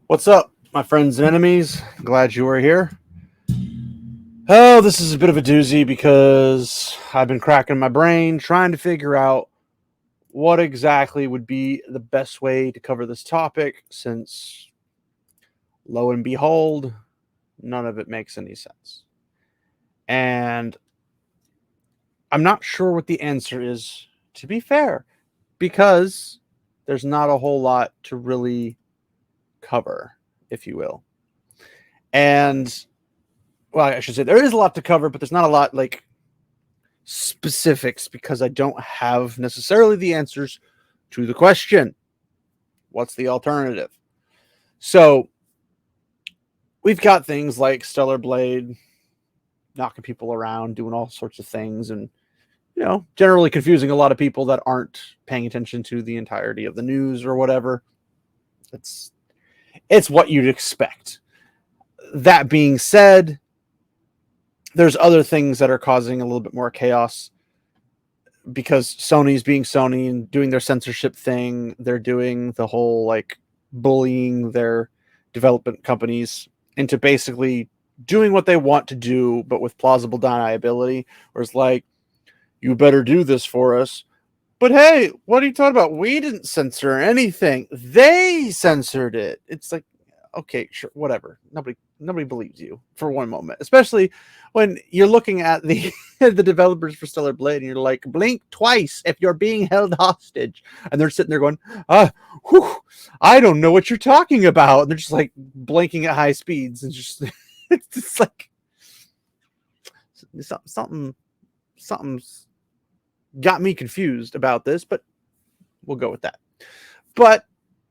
What's up, my friends and enemies? Glad you are here. Oh, this is a bit of a doozy because I've been cracking my brain trying to figure out what exactly would be the best way to cover this topic, since lo and behold, none of it makes any sense. And I'm not sure what the answer is, to be fair, because there's not a whole lot to really cover, if you will. And well, I should say there is a lot to cover, but there's not a lot like specifics because I don't have necessarily the answers to the question. What's the alternative? So we've got things like Stellar Blade knocking people around, doing all sorts of things, and generally confusing a lot of people that aren't paying attention to the entirety of the news or whatever. It's what you'd expect. That being said, there's other things that are causing a little bit more chaos because Sony's being Sony and doing their censorship thing. They're doing the whole like bullying their development companies into basically doing what they want to do, but with plausible deniability. Where it's like, you better do this for us. But hey, what are you talking about? We didn't censor anything. They censored it. It's like, okay, sure, whatever. Nobody believes you for one moment, especially when you're looking at the the developers for Stellar Blade and you're like, blink twice if you're being held hostage, and they're sitting there going, I don't know what you're talking about, and they're just like blinking at high speeds and just it's just like something's got me confused about this, but we'll go with that. But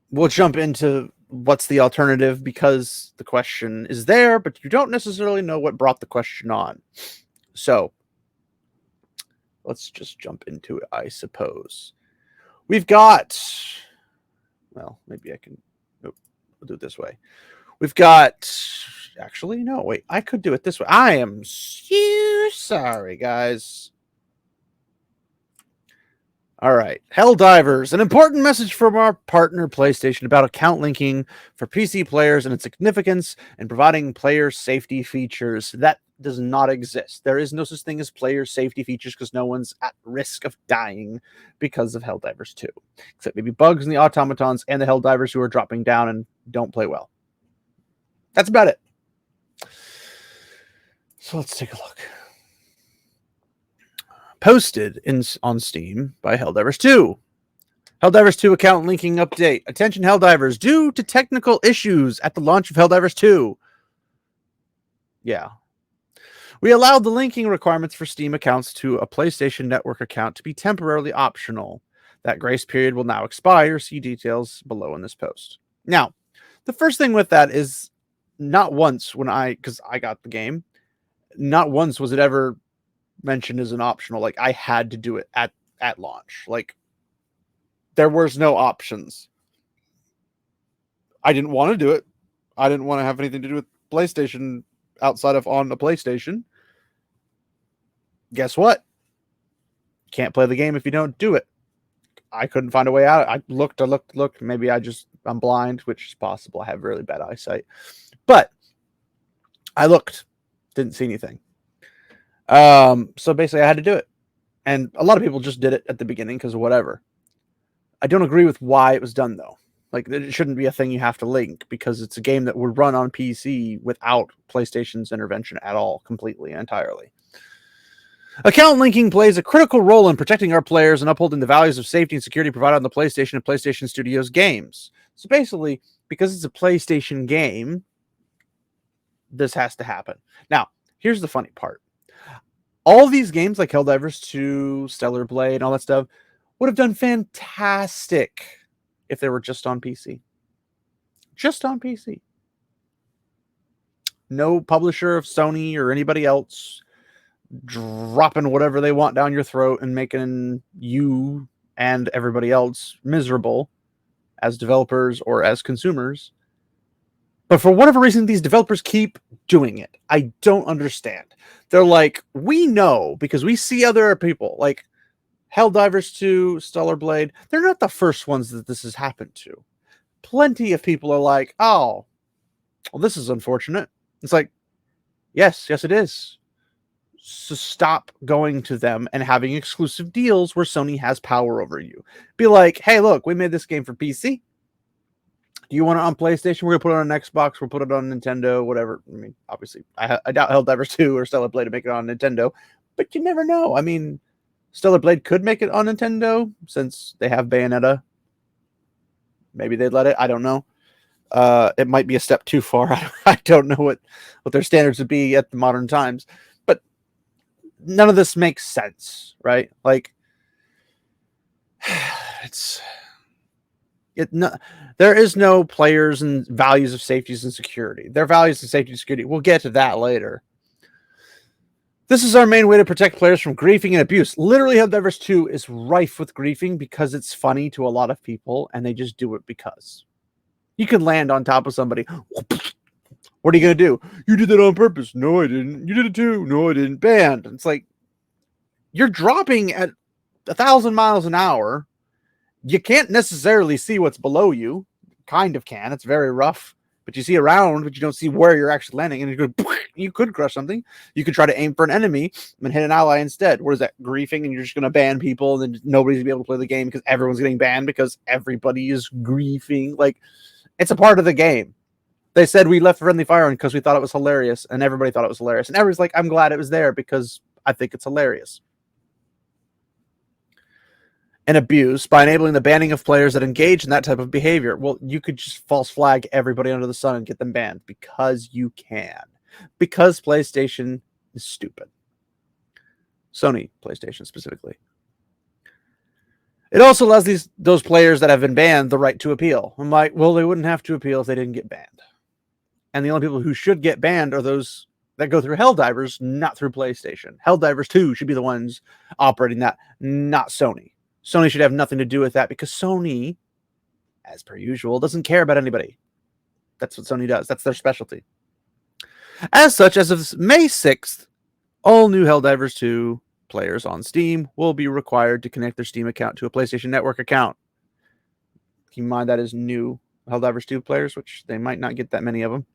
we'll jump into what's the alternative, because the question is there, but you don't necessarily know what brought the question on. So let's just jump into it, I suppose. We've got, well, maybe I can, we'll do it this way. We've got, actually, no, wait, I could do it this way. I am so sorry, guys. All right. Helldivers, an important message from our partner PlayStation about account linking for PC players and its significance in providing player safety features. That does not exist. There is no such thing as player safety features because no one's at risk of dying because of Helldivers 2. Except maybe bugs in the automatons and the Helldivers who are dropping down and don't play well. That's about it. So let's take a look. Posted on Steam by Helldivers 2. Helldivers 2 account linking update. Attention Helldivers, due to technical issues at the launch of Helldivers 2. Yeah. We allowed the linking requirements for Steam accounts to a PlayStation Network account to be temporarily optional. That grace period will now expire. See details below in this post. Now, the first thing with that is not once because I got the game, not once was it ever mentioned as an optional. Like, I had to do it at launch. Like, there was no options. I didn't want to do it. I didn't want to have anything to do with PlayStation outside of on the PlayStation. Guess what? Can't play the game if you don't do it. I couldn't find a way out. I looked. Maybe I'm blind, which is possible. I have really bad eyesight. But I looked. Didn't see anything. So basically I had to do it. And a lot of people just did it at the beginning because of whatever. I don't agree with why it was done, though. Like, it shouldn't be a thing you have to link, because it's a game that would run on PC without PlayStation's intervention at all, completely and entirely. Account linking plays a critical role in protecting our players and upholding the values of safety and security provided on the PlayStation and PlayStation Studios games. So basically, because it's a PlayStation game, this has to happen. Now, here's the funny part. All these games like Helldivers 2, Stellar Blade, and all that stuff would have done fantastic if they were just on PC. Just on PC. No publisher of Sony or anybody else dropping whatever they want down your throat and making you and everybody else miserable as developers or as consumers. But for whatever reason, these developers keep doing it. I don't understand. They're like, we know because we see other people like Helldivers 2, Stellar Blade. They're not the first ones that this has happened to. plenty of people are like, oh, well, this is unfortunate. It's like, yes, it is. So stop going to them and having exclusive deals where Sony has power over you. Be like, hey, look, we made this game for PC. Do you want it on PlayStation? We're going to put it on Xbox. We'll put it on Nintendo, whatever. I mean, obviously, I doubt Helldivers 2 or Stellar Blade to make it on Nintendo, but you never know. I mean, Stellar Blade could make it on Nintendo since they have Bayonetta. Maybe they'd let it. I don't know. It might be a step too far. I don't know what their standards would be at the modern times, but none of this makes sense, right? Like, there is no players and values of safety and security. Their values of safety and security, we'll get to that later. This is our main way to protect players from griefing and abuse. Literally, Helldivers 2 is rife with griefing because it's funny to a lot of people, and they just do it because. You could land on top of somebody. What are you going to do? You did that on purpose. No, I didn't. You did it too. No, I didn't. Banned. It's like, you're dropping at 1,000 miles an hour. You can't necessarily see what's below you. Kind of can. It's very rough. But you see around, but you don't see where you're actually landing. And you could crush something. You could try to aim for an enemy and hit an ally instead. What is that? Griefing, and you're just going to ban people, and then nobody's going to be able to play the game because everyone's getting banned because everybody is griefing. Like, it's a part of the game. They said we left friendly fire on because we thought it was hilarious, and everybody thought it was hilarious. And everybody's like, I'm glad it was there because I think it's hilarious. And abuse by enabling the banning of players that engage in that type of behavior. Well, you could just false flag everybody under the sun and get them banned because you can. Because PlayStation is stupid. Sony PlayStation specifically. It also allows those players that have been banned the right to appeal. I'm like, well, they wouldn't have to appeal if they didn't get banned. And the only people who should get banned are those that go through Helldivers, not through PlayStation. Helldivers 2 should be the ones operating that, not Sony. Sony should have nothing to do with that because Sony, as per usual, doesn't care about anybody. That's what Sony does. That's their specialty. As such, as of May 6th, all new Helldivers 2 players on Steam will be required to connect their Steam account to a PlayStation Network account. Keep in mind that is new Helldivers 2 players, which they might not get that many of them.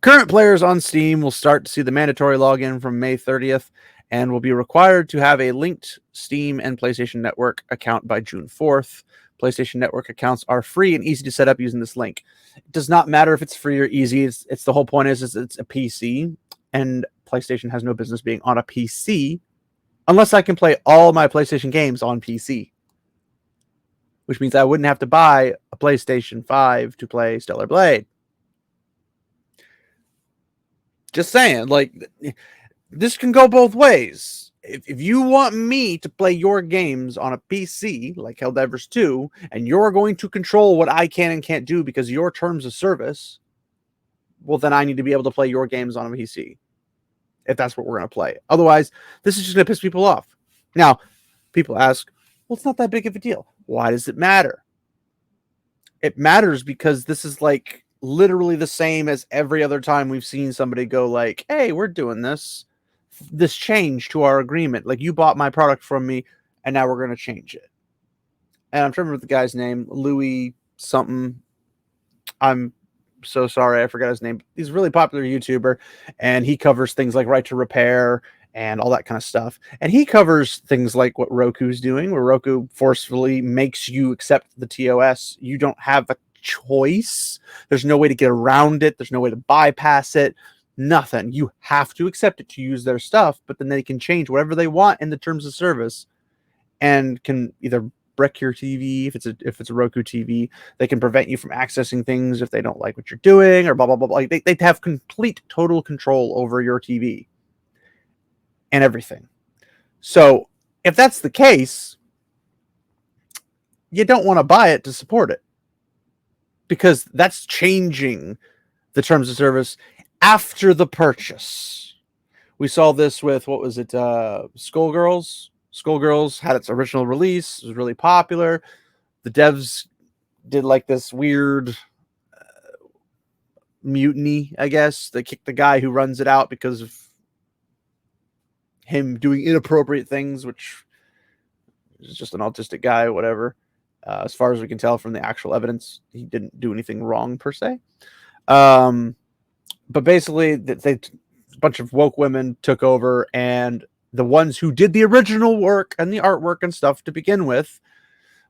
Current players on Steam will start to see the mandatory login from May 30th and will be required to have a linked Steam and PlayStation Network account by June 4th. PlayStation Network accounts are free and easy to set up using this link. It does not matter if it's free or easy. It's the whole point is it's a PC, and PlayStation has no business being on a PC unless I can play all my PlayStation games on PC, which means I wouldn't have to buy a PlayStation 5 to play Stellar Blade. Just saying, like, this can go both ways. If you want me to play your games on a PC, like Helldivers 2, and you're going to control what I can and can't do because of your terms of service, well, then I need to be able to play your games on a PC, if that's what we're going to play. Otherwise, this is just going to piss people off. Now, people ask, well, it's not that big of a deal. Why does it matter? It matters because this is like literally the same as every other time we've seen somebody go like, hey, we're doing this change to our agreement. Like, you bought my product from me and now we're going to change it. And I'm trying to remember the guy's name, Louis something. I'm so sorry, I forgot his name. He's a really popular YouTuber, and he covers things like right to repair and all that kind of stuff. And he covers things like what Roku's doing, where Roku forcefully makes you accept the TOS. You don't have a choice. There's no way to get around it. There's no way to bypass it. Nothing. You have to accept it to use their stuff, but then they can change whatever they want in the terms of service and can either brick your TV if it's a Roku TV. They can prevent you from accessing things if they don't like what you're doing, or blah blah blah. Like they have complete total control over your TV and everything. So if that's the case, you don't want to buy it to support it, because that's changing the terms of service after the purchase. We saw this with, what was it? Skullgirls. Skullgirls had its original release. It was really popular. The devs did like this weird mutiny, I guess. They kicked the guy who runs it out because of him doing inappropriate things, which is just an autistic guy or whatever. As far as we can tell from the actual evidence, he didn't do anything wrong per se. But basically, a bunch of woke women took over, and the ones who did the original work and the artwork and stuff to begin with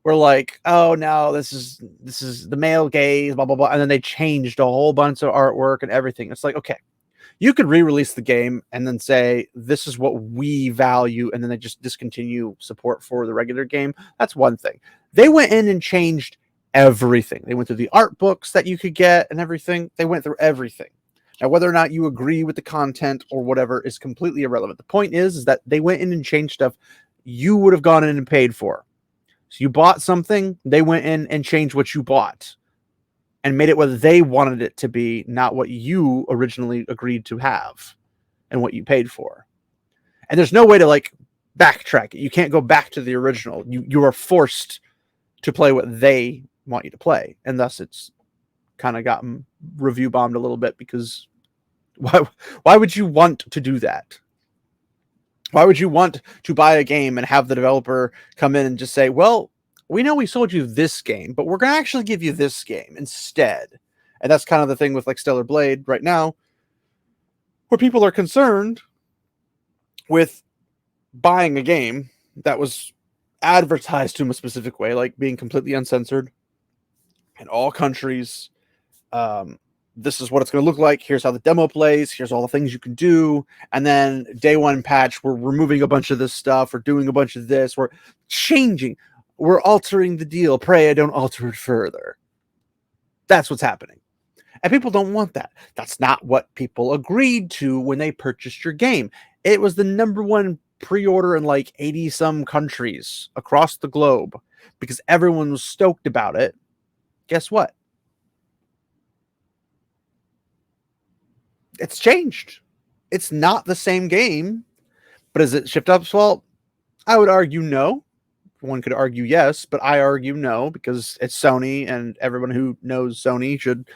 were like, oh no, this is the male gaze, blah blah blah, and then they changed a whole bunch of artwork and everything. It's like, okay, you could re-release the game and then say this is what we value, and then they just discontinue support for the regular game. That's one thing. They went in and changed everything. They went through the art books that you could get and everything. They went through everything. Now, whether or not you agree with the content or whatever is completely irrelevant. The point is that they went in and changed stuff you would have gone in and paid for. So you bought something, they went in and changed what you bought and made it what they wanted it to be, not what you originally agreed to have and what you paid for. And there's no way to like backtrack it. You can't go back to the original. You are forced to play what they want you to play. And thus it's kind of gotten review bombed a little bit, because why would you want to do that? Why would you want to buy a game and have the developer come in and just say, well, we know we sold you this game, but we're going to actually give you this game instead. And that's kind of the thing with like Stellar Blade right now, where people are concerned with buying a game that was advertised to them a specific way, like being completely uncensored in all countries. This is what it's going to look like. Here's how the demo plays. Here's all the things you can do. And then day one patch, we're removing a bunch of this stuff. We're doing a bunch of this. We're changing. We're altering the deal. Pray I don't alter it further. That's what's happening. And people don't want that. That's not what people agreed to when they purchased your game. It was the #1 pre-order in like 80 some countries across the globe because everyone was stoked about it. Guess what? It's changed. It's not the same game, but is it shipped up? Well, I would argue no. One could argue yes, but I argue no, because it's Sony, and everyone who knows Sony should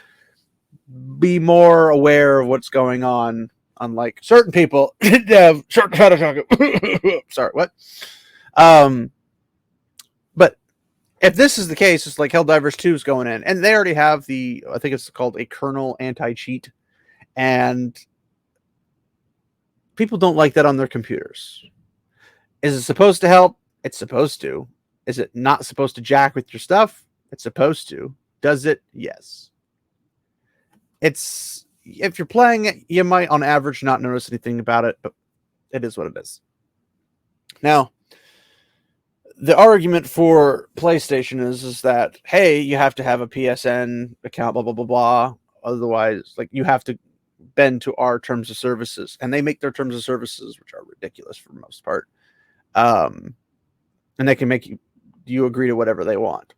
be more aware of what's going on, unlike certain people. Sorry, what? But if this is the case, it's like Helldivers 2 is going in, and they already have the, I think it's called a kernel anti-cheat. And people don't like that on their computers. Is it supposed to help? It's supposed to. Is it not supposed to jack with your stuff? It's supposed to. Does it? Yes. It's, if you're playing it, you might on average not notice anything about it, but it is what it is. Now, the argument for PlayStation is that, hey, you have to have a PSN account, blah, blah, blah, blah. Otherwise, like, you have to bend to our terms of services, and they make their terms of services, which are ridiculous for the most part. And they can make you agree to whatever they want.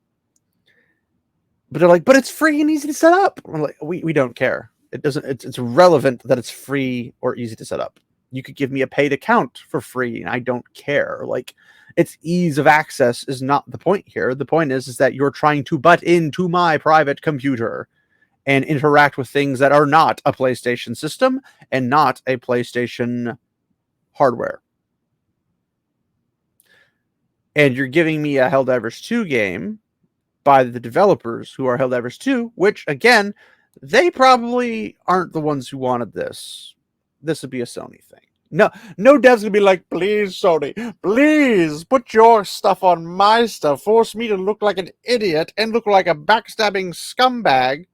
But they're like, but it's free and easy to set up. We're like, we don't care. It doesn't, it's irrelevant that it's free or easy to set up. You could give me a paid account for free and I don't care. Like, its ease of access is not the point here. The point is that you're trying to butt into my private computer and interact with things that are not a PlayStation system and not a PlayStation hardware. And you're giving me a Helldivers 2 game by the developers who are Helldivers 2, which, again, they probably aren't the ones who wanted this. This would be a Sony thing. No dev's gonna be like, please, Sony, please put your stuff on my stuff. Force me to look like an idiot and look like a backstabbing scumbag.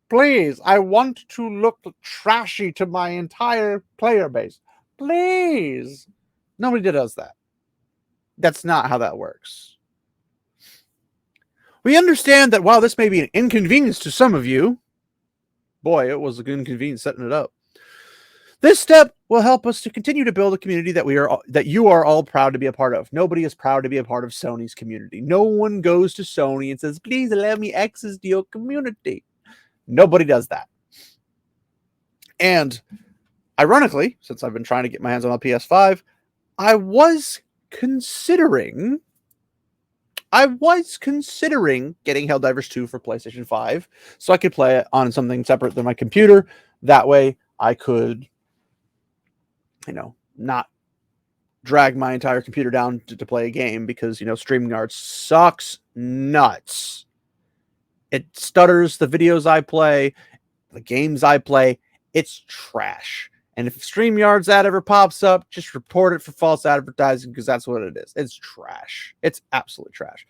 Please, I want to look trashy to my entire player base. Please. Nobody does that. That's not how that works. We understand that while this may be an inconvenience to some of you, boy, it was a good inconvenience setting it up. This step will help us to continue to build a community that you are all proud to be a part of. Nobody is proud to be a part of Sony's community. No one goes to Sony and says, please allow me access to your community. Nobody does that. And ironically, since I've been trying to get my hands on a PS5, I was considering getting Helldivers 2 for PlayStation 5 so I could play it on something separate than my computer. That way I could, not drag my entire computer down to play a game because, StreamYard sucks nuts. It stutters the videos I play, the games I play. It's trash. And if StreamYard's ad ever pops up, just report it for false advertising because that's what it is. It's trash. It's absolute trash.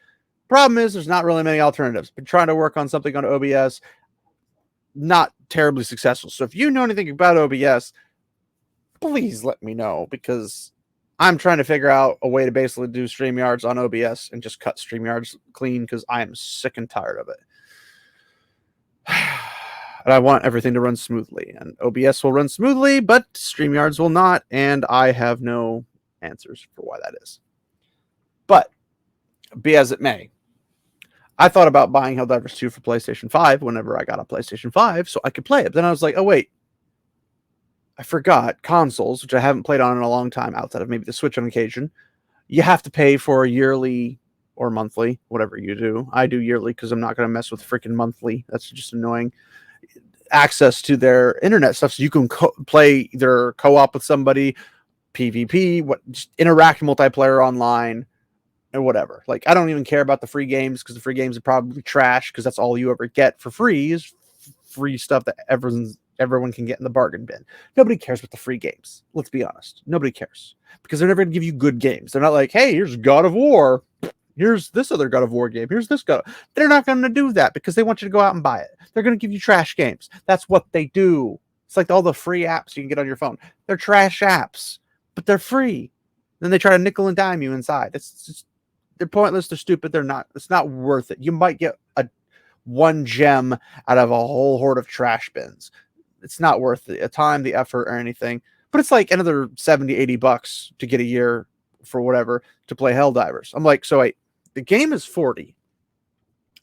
Problem is, there's not really many alternatives. Been trying to work on something on OBS, not terribly successful. So if you know anything about OBS, please let me know, because I'm trying to figure out a way to basically do StreamYards on OBS and just cut StreamYards clean because I am sick and tired of it. And I want everything to run smoothly. And OBS will run smoothly, but StreamYards will not. And I have no answers for why that is. But be as it may, I thought about buying Helldivers 2 for PlayStation 5 whenever I got a PlayStation 5 so I could play it. But then I was like, oh, wait. I forgot consoles, which I haven't played on in a long time outside of maybe the Switch on occasion. You have to pay for a yearly or monthly, whatever you do. I do yearly because I'm not going to mess with freaking monthly. That's just annoying. Access to their internet stuff so you can play either co-op with somebody, PvP, just interact multiplayer online, and whatever. Like, I don't even care about the free games because the free games are probably trash because that's all you ever get for free is free stuff that everyone can get in the bargain bin. Nobody cares about the free games. Let's be honest. Nobody cares because they're never going to give you good games. They're not like, hey, here's God of War. Here's this other God of War game. Here's this God. They're not going to do that because they want you to go out and buy it. They're going to give you trash games. That's what they do. It's like all the free apps you can get on your phone. They're trash apps, but they're free. Then they try to nickel and dime you inside. It's just, they're pointless. They're stupid. They're not. It's not worth it. You might get one gem out of a whole horde of trash bins. It's not worth the time, the effort, or anything. But it's like another $70-$80 to get a year for whatever to play Helldivers. I'm like, so wait, the game is $40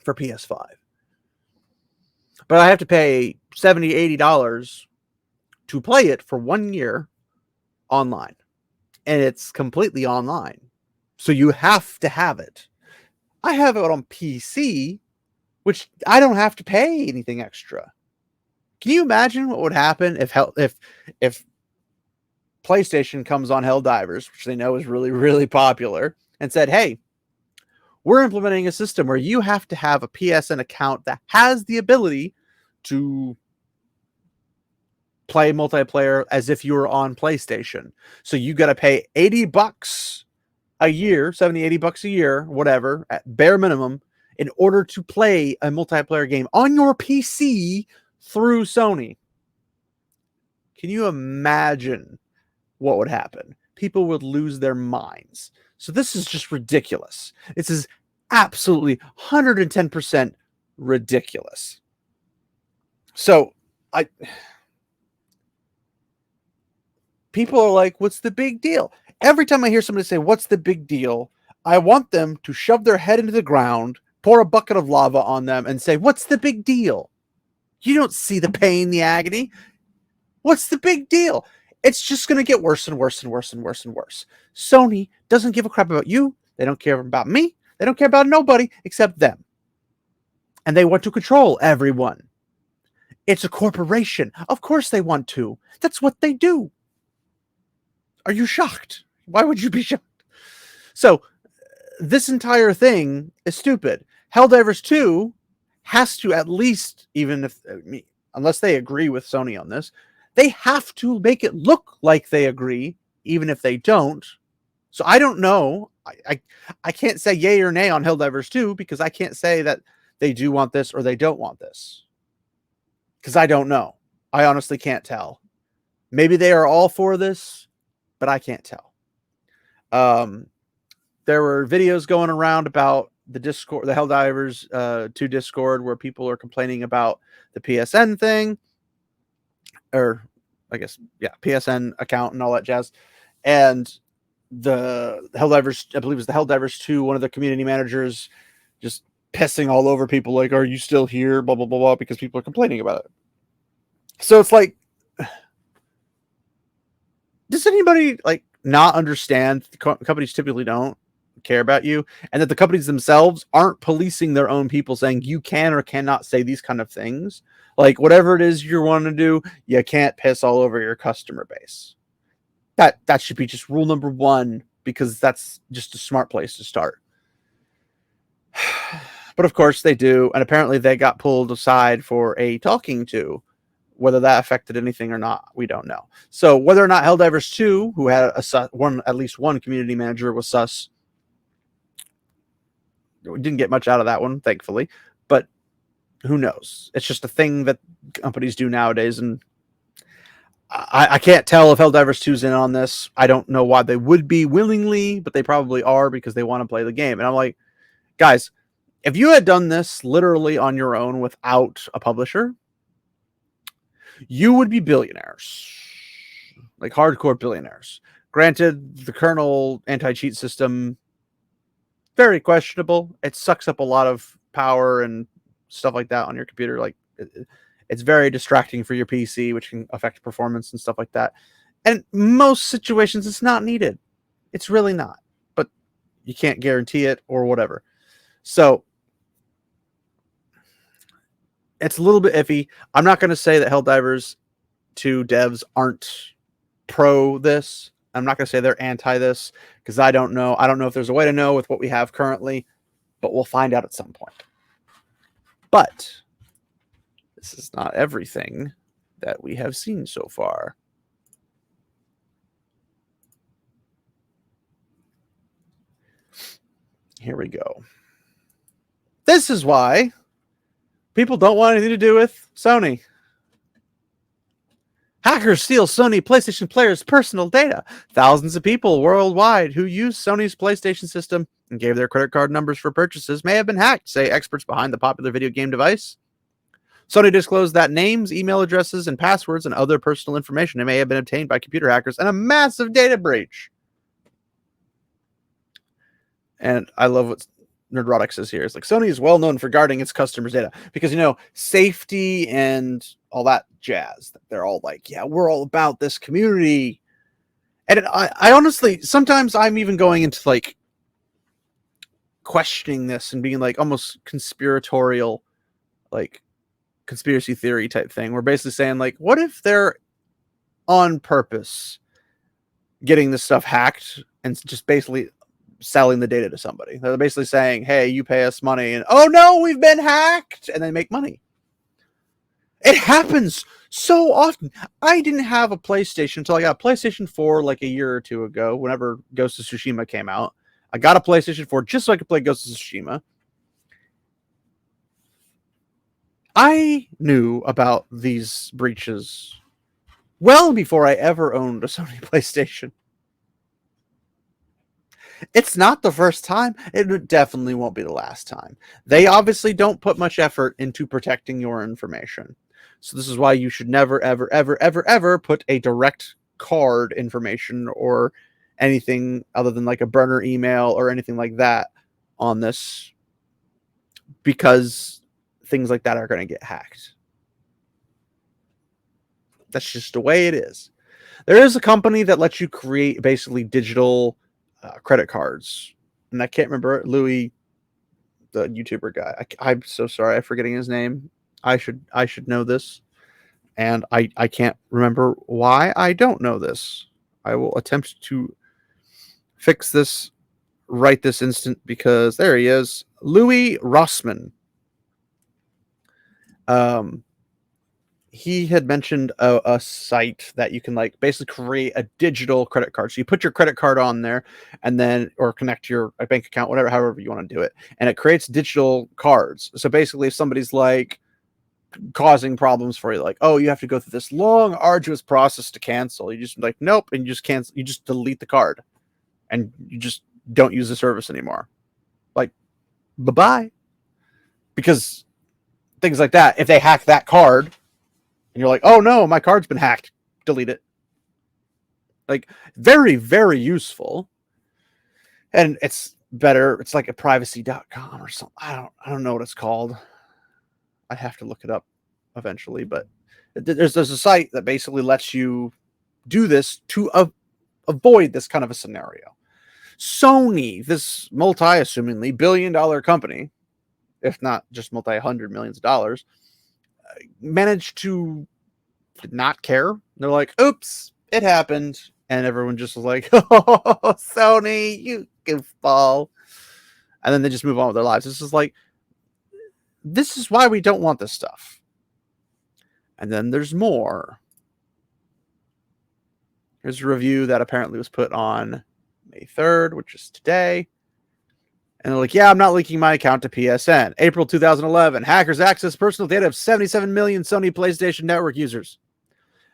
for PS5. But I have to pay $70-$80 to play it for 1 year online. And it's completely online. So you have to have it. I have it on PC, which I don't have to pay anything extra. Can you imagine what would happen if PlayStation comes on Helldivers, which they know is really, really popular, and said, hey, we're implementing a system where you have to have a PSN account that has the ability to play multiplayer as if you were on PlayStation. So you got to pay $80 a year, $70-$80 a year, whatever, at bare minimum, in order to play a multiplayer game on your PC through Sony. Can you imagine what would happen? People would lose their minds. So this is just ridiculous. This is absolutely 110% ridiculous. So people are like, what's the big deal? Every time I hear somebody say, what's the big deal? I want them to shove their head into the ground, pour a bucket of lava on them, and say, what's the big deal? You don't see the pain, the agony. What's the big deal? It's just going to get worse and worse and worse and worse and worse. Sony doesn't give a crap about you. They don't care about me. They don't care about nobody except them. And they want to control everyone. It's a corporation. Of course they want to. That's what they do. Are you shocked? Why would you be shocked? So, this entire thing is stupid. Helldivers 2 has to at least, even if, unless they agree with Sony on this, they have to make it look like they agree, even if they don't. So I don't know. I can't say yay or nay on Helldivers 2 because I can't say that they do want this or they don't want this. Because I don't know. I honestly can't tell. Maybe they are all for this, but I can't tell. There were videos going around about the Discord, the Helldivers 2 Discord, where people are complaining about the PSN thing, or I guess, yeah, PSN account and all that jazz. And the Helldivers, I believe it was the Helldivers 2, one of the community managers just pissing all over people like, are you still here? Blah, blah, blah, blah, because people are complaining about it. So it's like, does anybody like not understand companies typically don't care about you, and that the companies themselves aren't policing their own people saying you can or cannot say these kind of things? Like, whatever it is you're wanting to do, you can't piss all over your customer base. That should be just rule number one because that's just a smart place to start. But of course they do, and apparently they got pulled aside for a talking to. Whether that affected anything or not, we don't know. So whether or not Helldivers 2, who had at least one community manager, was sus, we didn't get much out of that one, thankfully. But who knows? It's just a thing that companies do nowadays, and I can't tell if Helldivers 2's in on this. I don't know why they would be willingly, but they probably are because they want to play the game. And I'm like, guys, if you had done this literally on your own without a publisher, you would be billionaires, like hardcore billionaires. Granted, the kernel anti-cheat system, very questionable. It sucks up a lot of power and stuff like that on your computer. Like, it's very distracting for your PC, which can affect performance and stuff like that. And most situations, it's not needed. It's really not. But you can't guarantee it or whatever. So it's a little bit iffy. I'm not going to say that Helldivers 2 devs aren't pro this. I'm not going to say they're anti this because I don't know. I don't know if there's a way to know with what we have currently, but we'll find out at some point. But this is not everything that we have seen so far. Here we go. This is why people don't want anything to do with Sony. Hackers steal Sony PlayStation players' personal data. Thousands of people worldwide who use Sony's PlayStation system and gave their credit card numbers for purchases may have been hacked, say experts behind the popular video game device. Sony disclosed that names, email addresses, and passwords and other personal information may have been obtained by computer hackers in a massive data breach. And I love what Nerdrotic says here. It's like, Sony is well known for guarding its customers' data because, safety and all that jazz. They're all like, yeah, we're all about this community. And I honestly, sometimes I'm even going into like questioning this and being like almost conspiratorial, like conspiracy theory type thing. We're basically saying like, what if they're on purpose getting this stuff hacked and just basically selling the data to somebody? They're basically saying, hey, you pay us money, and oh no, we've been hacked, and they make money. It happens so often. I didn't have a PlayStation until I got a PlayStation 4 like a year or two ago, whenever Ghost of Tsushima came out. I got a PlayStation 4 just so I could play Ghost of Tsushima. I knew about these breaches well before I ever owned a Sony PlayStation. It's not the first time. It definitely won't be the last time. They obviously don't put much effort into protecting your information. So this is why you should never, ever, ever, ever, ever put a direct card information or anything other than like a burner email or anything like that on this, because things like that are going to get hacked. That's just the way it is. There is a company that lets you create basically digital credit cards, and I can't remember Louis, the YouTuber guy. I'm so sorry, I'm forgetting his name. I should know this, and I can't remember why I don't know this. I will attempt to fix this right this instant because there he is, Louis Rossmann. He had mentioned a site that you can like basically create a digital credit card. So you put your credit card on there and then, or connect to your bank account, whatever, however you want to do it. And it creates digital cards. So basically if somebody's like causing problems for you, like, oh, you have to go through this long, arduous process to cancel. You just like, nope. And you just cancel, you just delete the card and you just don't use the service anymore. Like, bye-bye. Because things like that, if they hack that card, and you're like, oh no, my card's been hacked, delete it. Like, very, very useful. And it's better. It's like a privacy.com or something. I don't know what it's called. I have to look it up eventually, but there's a site that basically lets you do this to avoid this kind of a scenario. Sony, this multi-assumingly billion-dollar company, if not just multi-hundred millions of dollars, managed to not care. They're like, oops, it happened, And everyone just was like, oh, Sony, you goofball. And then they just move on with their lives. This is like, this is why we don't want this stuff. And then there's more. Here's a review that apparently was put on May 3rd, which is today. And they're like, yeah, I'm not linking my account to PSN. April 2011, hackers access personal data of 77 million Sony PlayStation Network users.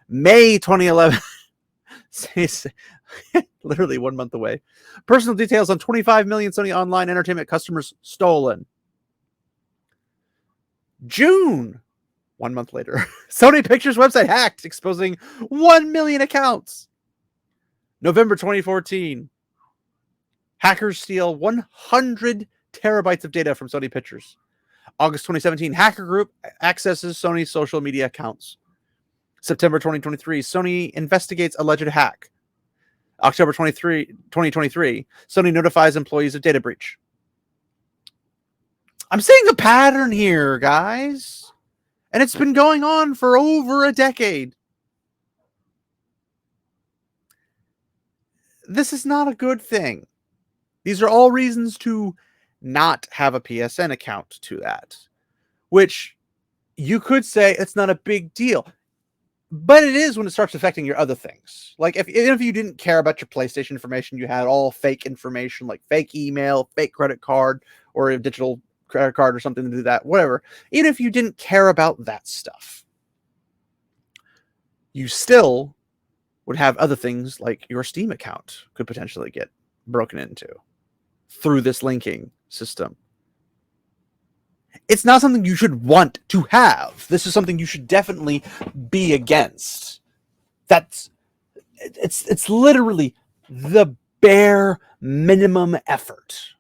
May 2011, literally 1 month away. Personal details on 25 million Sony online entertainment customers stolen. June, 1 month later, Sony Pictures website hacked, exposing 1 million accounts. November 2014, hackers steal 100 terabytes of data from Sony Pictures. August 2017, hacker group accesses Sony's social media accounts. September 2023, Sony investigates alleged hack. October 2023, Sony notifies employees of data breach. I'm seeing a pattern here, guys. And it's been going on for over a decade. This is not a good thing. These are all reasons to not have a PSN account to that, which you could say it's not a big deal, but it is when it starts affecting your other things. Like even if you didn't care about your PlayStation information, you had all fake information, like fake email, fake credit card, or a digital credit card or something to do that, whatever. Even if you didn't care about that stuff, you still would have other things like your Steam account could potentially get broken into through this linking system. It's not something you should want to have. This is something you should definitely be against. It's literally the bare minimum effort.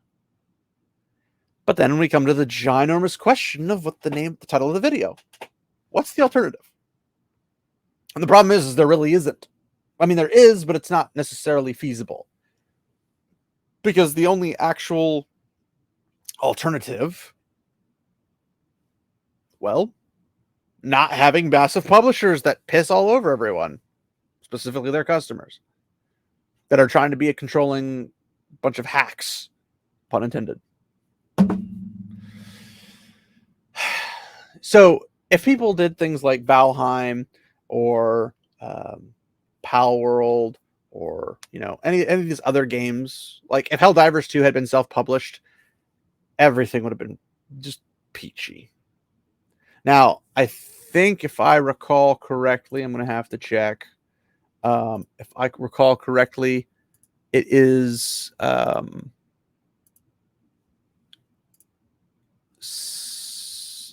But then we come to the ginormous question of what the title of the video. What's the alternative? And the problem is there really isn't. I mean, there is, but it's not necessarily feasible. Because the only actual alternative, well, not having massive publishers that piss all over everyone, specifically their customers, that are trying to be a controlling bunch of hacks, pun intended. So if people did things like Valheim or Pal World or any of these other games, like if Helldivers 2 had been self-published, everything would have been just peachy. Now, I think if I recall correctly, I'm going to have to check. If I recall correctly, it is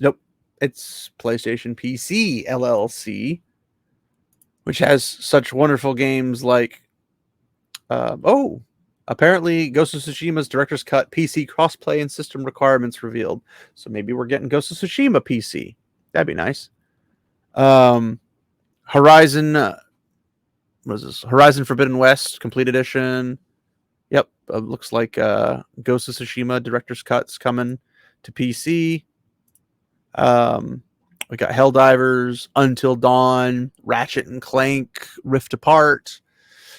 nope, it's PlayStation PC LLC, which has such wonderful games like apparently Ghost of Tsushima's Director's Cut PC crossplay and system requirements revealed. So maybe we're getting Ghost of Tsushima PC. That'd be nice. Horizon, what is this? Horizon Forbidden West Complete Edition. Yep, looks like Ghost of Tsushima Director's Cut's coming to PC. We got Helldivers, Until Dawn, Ratchet and Clank, Rift Apart,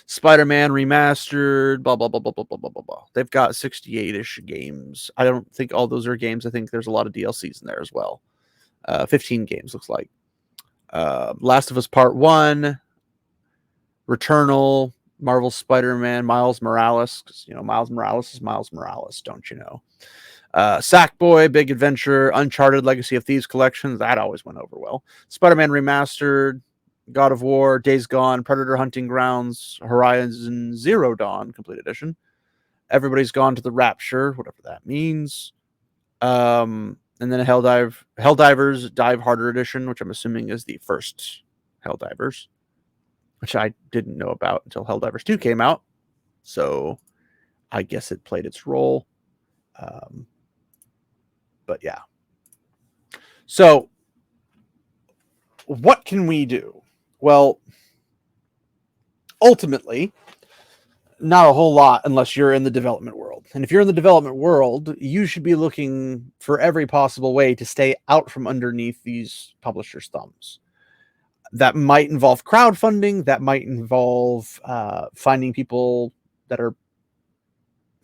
Spider-Man Remastered, blah, blah, blah, blah, blah, blah, blah, blah, blah. They've got 68-ish games. I don't think all those are games. I think there's a lot of DLCs in there as well. 15 games, looks like. Last of Us Part 1, Returnal, Marvel Spider-Man, Miles Morales, because, Miles Morales is Miles Morales, don't you know? Sackboy, Big Adventure, Uncharted Legacy of Thieves Collection, that always went over well. Spider-Man Remastered, God of War, Days Gone, Predator Hunting Grounds, Horizon Zero Dawn Complete Edition. Everybody's Gone to the Rapture, whatever that means. And then Helldivers Dive Harder Edition, which I'm assuming is the first Helldivers, which I didn't know about until Helldivers 2 came out. So I guess it played its role. But yeah. So what can we do? Well, ultimately, not a whole lot unless you're in the development world. And if you're in the development world, you should be looking for every possible way to stay out from underneath these publishers' thumbs. That might involve crowdfunding. That might involve finding people that are,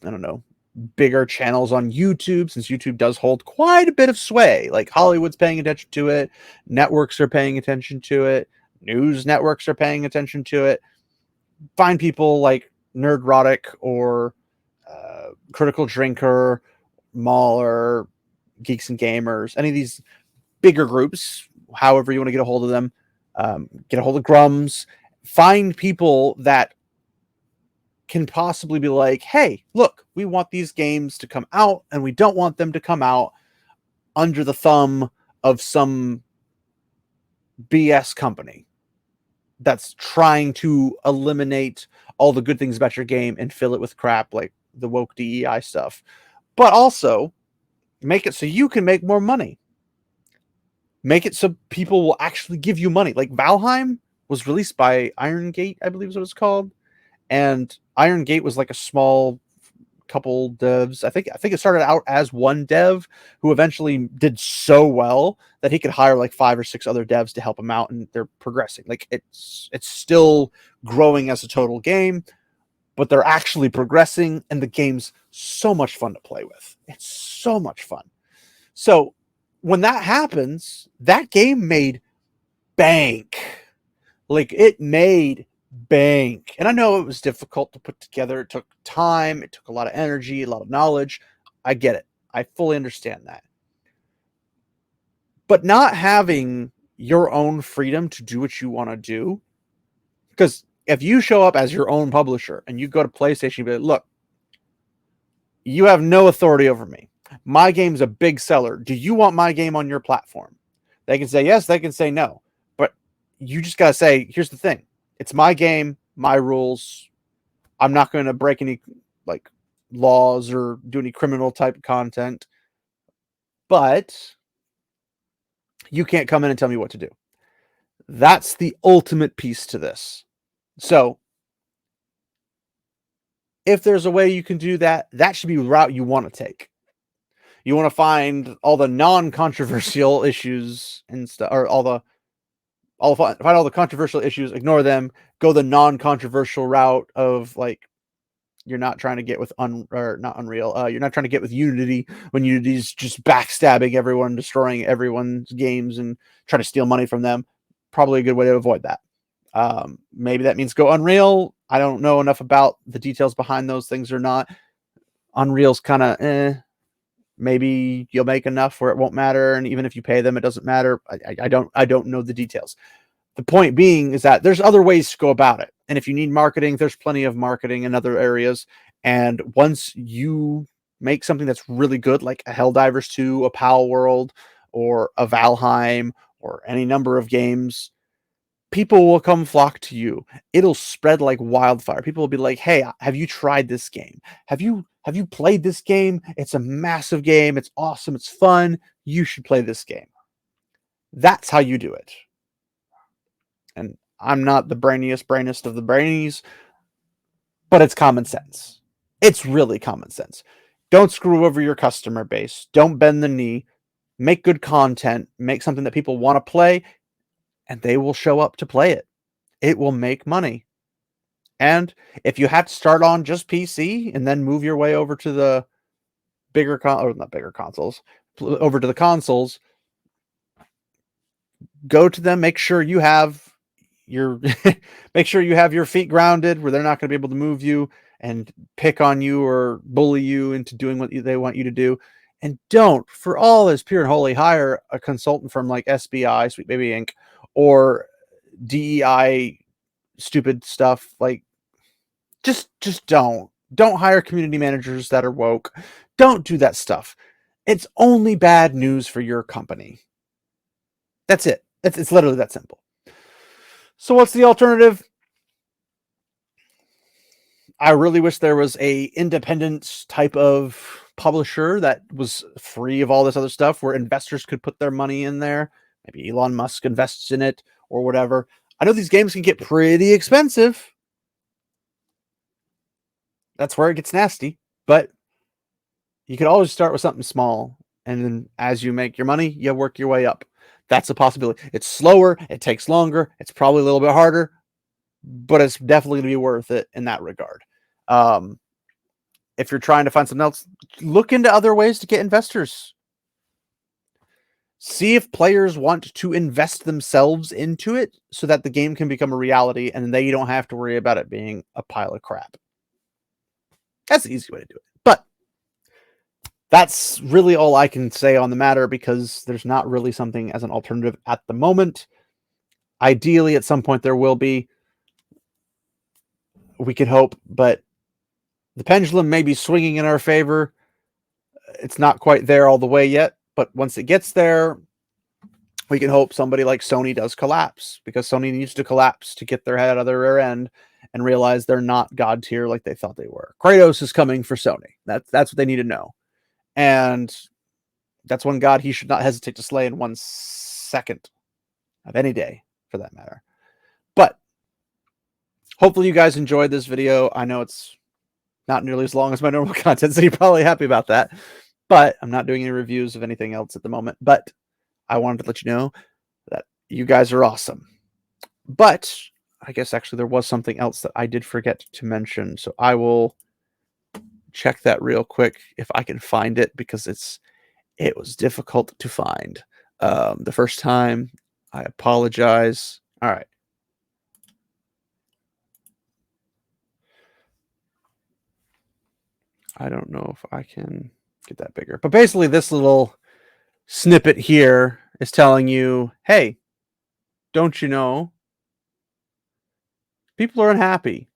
I don't know, bigger channels on YouTube, since YouTube does hold quite a bit of sway. Like Hollywood's paying attention to it, networks are paying attention to it, news networks are paying attention to it. Find people like Nerdrotic or Critical Drinker, Mauler, Geeks and Gamers, any of these bigger groups, however you want to get a hold of them. Get a hold of Grums. Find people that can possibly be like, hey, look, we want these games to come out, and we don't want them to come out under the thumb of some BS company that's trying to eliminate all the good things about your game and fill it with crap like the woke DEI stuff. But also make it so you can make more money. Make it so people will actually give you money. Like Valheim was released by Iron Gate, I believe is what it's called. And Iron Gate was like a small couple devs. I think it started out as one dev who eventually did so well that he could hire like 5 or 6 other devs to help him out, and they're progressing. Like it's still growing as a total game, but they're actually progressing, and the game's so much fun to play with. It's so much fun. So when that happens, that game made bank. Like it made bank. And I know it was difficult to put together. It took time. It took a lot of energy, a lot of knowledge. I get it. I fully understand that. But not having your own freedom to do what you want to do, because if you show up as your own publisher and you go to PlayStation and be like, look, you have no authority over me. My game's a big seller. Do you want my game on your platform? They can say yes, they can say no. But you just got to say, here's the thing. It's my game, my rules. I'm not going to break any like laws or do any criminal type of content. But you can't come in and tell me what to do. That's the ultimate piece to this. So if there's a way you can do that, that should be the route you want to take. You want to find all the non-controversial issues and stuff, or find all the controversial issues, ignore them, go the non-controversial route of like, you're not trying to get with not Unreal. You're not trying to get with Unity when Unity's just backstabbing everyone, destroying everyone's games and trying to steal money from them. Probably a good way to avoid that. Maybe that means go Unreal. I don't know enough about the details behind those things or not. Unreal's kind of maybe you'll make enough where it won't matter, and even if you pay them, it doesn't matter. I don't know the details. The point being is that there's other ways to go about it, and if you need marketing, there's plenty of marketing in other areas. And once you make something that's really good, like a Helldivers 2, a Pal World, or a Valheim, or any number of games, people will come flock to you. It'll spread like wildfire. People will be like, hey, have you tried this game? Have you played this game? It's a massive game. It's awesome. It's fun. You should play this game. That's how you do it. And I'm not the brainiest of the brainies, but it's common sense. It's really common sense. Don't screw over your customer base. Don't bend the knee. Make good content. Make something that people want to play, and they will show up to play it. It will make money. And if you have to start on just PC and then move your way over to the over to the consoles, go to them, make sure you have your feet grounded where they're not going to be able to move you and pick on you or bully you into doing what they want you to do. And don't, for all is pure and holy, hire a consultant firm like SBI, Sweet Baby Inc., or DEI stupid stuff. Like, just don't hire community managers that are woke. Don't do that stuff. It's only bad news for your company. That's it. It's literally that simple. So what's the alternative? I really wish there was a independent type of publisher that was free of all this other stuff where investors could put their money in there. Maybe Elon Musk invests in it or whatever. I know these games can get pretty expensive. That's where it gets nasty, but you could always start with something small. And then as you make your money, you work your way up. That's a possibility. It's slower. It takes longer. It's probably a little bit harder, but it's definitely going to be worth it in that regard. If you're trying to find something else, look into other ways to get investors. See if players want to invest themselves into it so that the game can become a reality and they don't have to worry about it being a pile of crap. That's the easy way to do it. But that's really all I can say on the matter, because there's not really something as an alternative at the moment. Ideally, at some point there will be. We could hope, but the pendulum may be swinging in our favor. It's not quite there all the way yet, but once it gets there, we can hope somebody like Sony does collapse, because Sony needs to collapse to get their head out of their rear end and realize they're not God tier like they thought they were. Kratos is coming for Sony. That's what they need to know. And that's one God he should not hesitate to slay in 1 second of any day, for that matter. But hopefully you guys enjoyed this video. I know it's not nearly as long as my normal content, so you're probably happy about that. But I'm not doing any reviews of anything else at the moment. But I wanted to let you know that you guys are awesome. But I guess actually there was something else that I did forget to mention. So I will check that real quick if I can find it, because it was difficult to find the first time. I apologize. All right. I don't know if I can get that bigger, but basically this little snippet here is telling you, hey, don't you know, people are unhappy.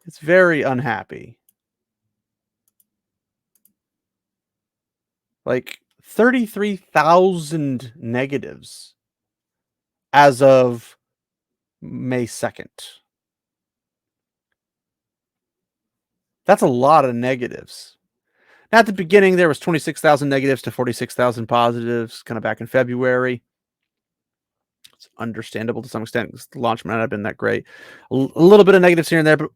It's very unhappy. Like 33,000 negatives as of May 2nd. That's a lot of negatives. Now, at the beginning, there was 26,000 negatives to 46,000 positives, kind of back in February. It's understandable to some extent, because the launch might not have been that great. A little bit of negatives here and there, but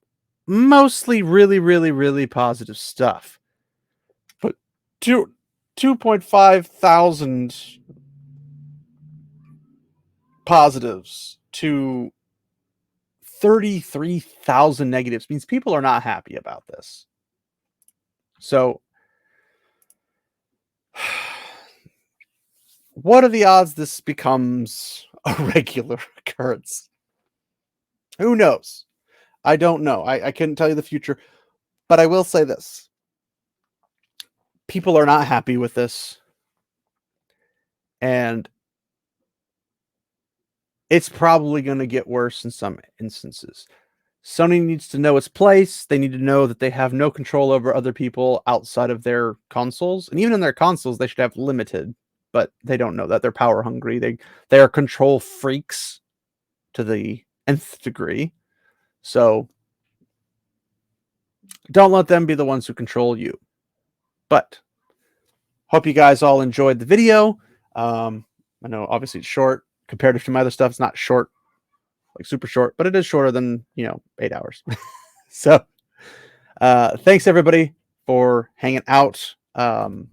mostly really, really, really positive stuff. But 2.5 thousand positives to 33,000 negatives means people are not happy about this. So what are the odds this becomes a regular occurrence? Who knows? I don't know. I couldn't tell you the future, but I will say this. People are not happy with this, and it's probably going to get worse in some instances. Sony needs to know its place. They need to know that they have no control over other people outside of their consoles. And even in their consoles, they should have limited, but they don't know that. They're power hungry. They are control freaks to the nth degree. So don't let them be the ones who control you. But hope you guys all enjoyed the video. I know obviously it's short compared to my other stuff. It's not short, like super short, but it is shorter than, 8 hours. So thanks everybody for hanging out. I'll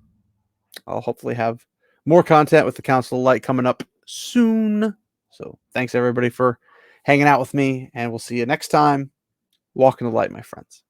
hopefully have more content with the Council of Light coming up soon. So thanks everybody for hanging out with me, and we'll see you next time. Walk in the light, my friends.